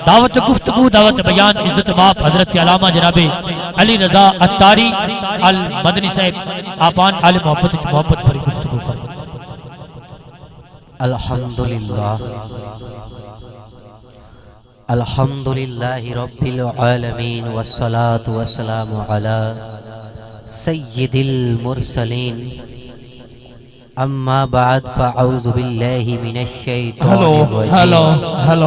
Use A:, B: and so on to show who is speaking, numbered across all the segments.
A: دعوت گفتگو دعوت بیان عزت مآب حضرت علامہ جناب علی رضا اتاری المدنی صاحب آپان عالم محبت بھری گفتگو فرمائیں۔
B: الحمدللہ رب العالمین والصلاة والسلام علی سید المرسلین اما بعد فاعوذ باللہ من الشیطان الرجیم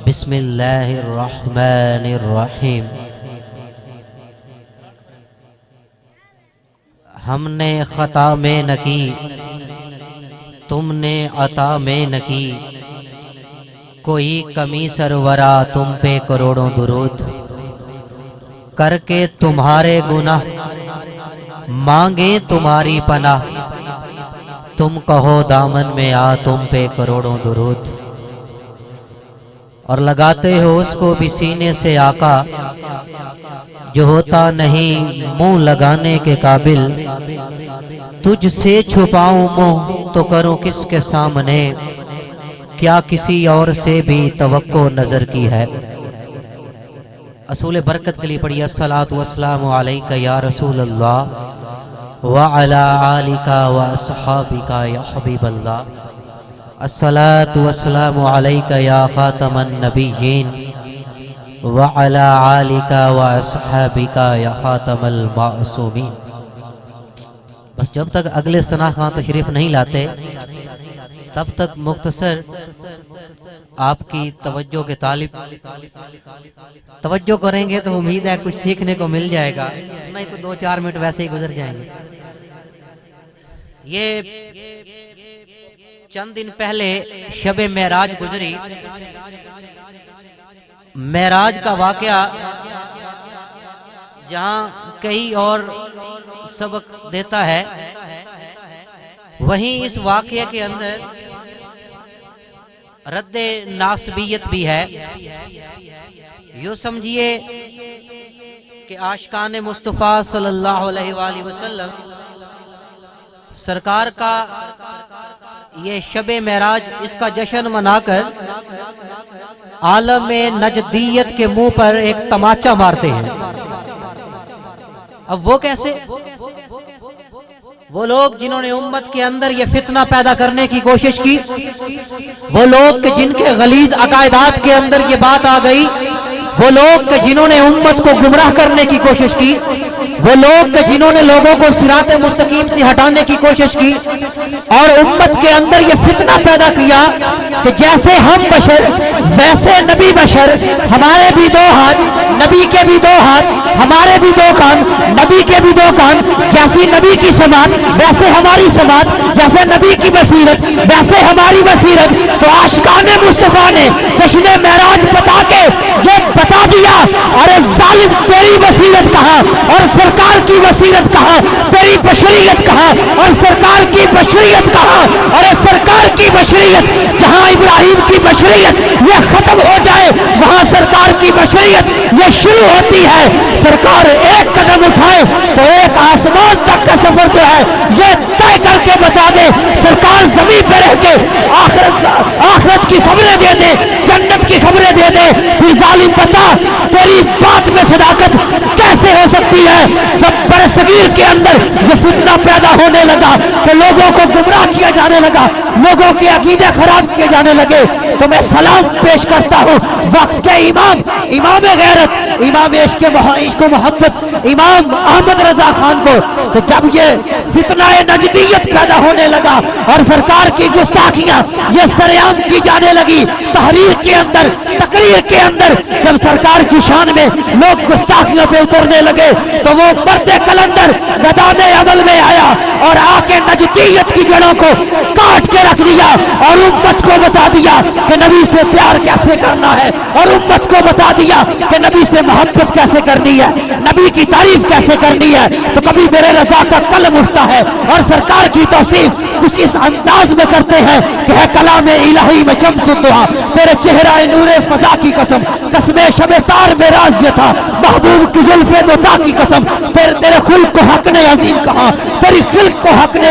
B: بسم اللہ الرحمن الرحیم۔ ہم نے خطا میں نہ کی تم نے عطا میں نہ کی، کوئی کمی سرورا تم پہ کروڑوں درود، کر کے تمہارے گناہ مانگے تمہاری پناہ، تم کہو دامن میں آ تم پہ کروڑوں درود، اور لگاتے ہو اس کو بھی سینے سے آقا جو ہوتا نہیں منہ لگانے کے قابل، تجھ سے چھپاؤں منہ تو کروں کس کے سامنے، کیا کسی اور سے بھی توقع نظر کی ہے۔ اصول برکت کے لیے پڑھیے الصلاۃ والسلام علیک یا رسول اللہ وعلی آلک واصحابک یا حبیب اللہ، الصلاۃ والسلام علیک یا خاتم النبیین وعلی آلک واصحابک یا خاتم المعصومین۔ بس جب تک اگلے ثنا خان تشریف نہیں لاتے تب تک مختصر آپ کی توجہ کے طالب توجہ کریں گے تو امید ہے کچھ سیکھنے کو مل جائے گا، نہیں تو 2-4 منٹ ویسے ہی گزر جائیں گے۔ یہ چند دن پہلے شب معراج گزری۔ معراج کا واقعہ جہاں کئی اور سبق دیتا ہے، وہیں اس واقعے کے اندر رد ناسبیت بھی ہے۔ یوں سمجھیے کہ عاشقان مصطفیٰ صلی اللہ علیہ وآلہ وسلم سرکار کا یہ شب معراج اس کا جشن منا کر عالم نجدیت کے منہ پر ایک تماچا مارتے ہیں۔ اب وہ کیسے؟ وہ لوگ جنہوں نے امت کے اندر یہ فتنہ پیدا کرنے کی کوشش کی، وہ لوگ جن کے غلیظ عقائدات کے اندر یہ بات آ گئی، وہ لوگ جنہوں نے امت کو گمراہ کرنے کی کوشش کی، وہ لوگ جنہوں نے لوگوں کو صراط مستقیم سے ہٹانے کی کوشش کی، اور امت کے اندر یہ فتنہ پیدا کیا کہ جیسے ہم بشر ویسے نبی بشر، ہمارے بھی 2 ہاتھ نبی کے بھی 2 ہاتھ، ہمارے بھی 2 کان نبی کے بھی 2 کان، جیسی نبی کی سماعت ویسے ہماری سماعت، جیسے نبی کی بصیرت ویسے ہماری بصیرت۔ تو عاشقان مصطفیٰ نے جشن معراج بتا کے یہ بتا دیا، ارے ظالم تیری بصیرت کہاں اور سرکار کی بصیرت کہاں، تیری بشریت کہاں اور سرکار کی بشریت کہاں، اور سرکار کی بشریت جہاں ابراہیم کی بشریت یہ ختم ہو جائے وہاں سرکار کی بشریت یہ شروع ہوتی ہے۔ سرکار ایک قدم اٹھائے تو ایک آسمان تک کا سفر جو ہے یہ طے کر کے بتا دے۔ سرکار زمین پہ رہ کے آخرت کی خبریں دے دے، جنت کی خبریں دے دے، پھر ظالم بتا تیری بات میں صداقت کیسے ہو سکتی ہے؟ جب برصغیر کے اندر یہ فتنہ پیدا ہونے لگا کہ لوگوں کو گمراہ کیا جانے لگا، لوگوں کے عقیدے خراب کیے جانے لگے، تو میں سلام پیش کرتا ہوں وقت کے امام غیرت، امام عشق و محبت امام احمد رضا خان کو، کہ جب یہ فتنہ نجدیت پیدا ہونے لگا اور سرکار کی گستاخیاں یہ سرعام کی جانے لگی، تحریر کے اندر تقریر کے اندر جب سرکار کی شان میں لوگ گستاخیوں پہ اترنے لگے تو وہ مرد کلندر میدان عمل میں آیا اور آ کے نجدیت کی جڑوں کو کاٹ کے رکھ دیا اور امت کو بتا دیا کہ نبی سے پیار کیسے کرنا ہے، اور امت کو بتا دیا کہ نبی سے محبت کیسے کرنی ہے، نبی کی تعریف کیسے کرنی ہے۔ تو کبھی میرے رضا کا قلم اٹھتا ہے اور سرکار کی توصیف کچھ اس انداز میں کرتے ہیں کہ ہے کلام الہی میں شمس الضحیٰ، تیرے چہرہ نور فضا کی قسم، قسم شب تار میں راز یہ تھا، محبوب کی زلف دوتا کی قسم، تیرے خلق کو حق نے عظیم کہا، تیری خلق کو حق نے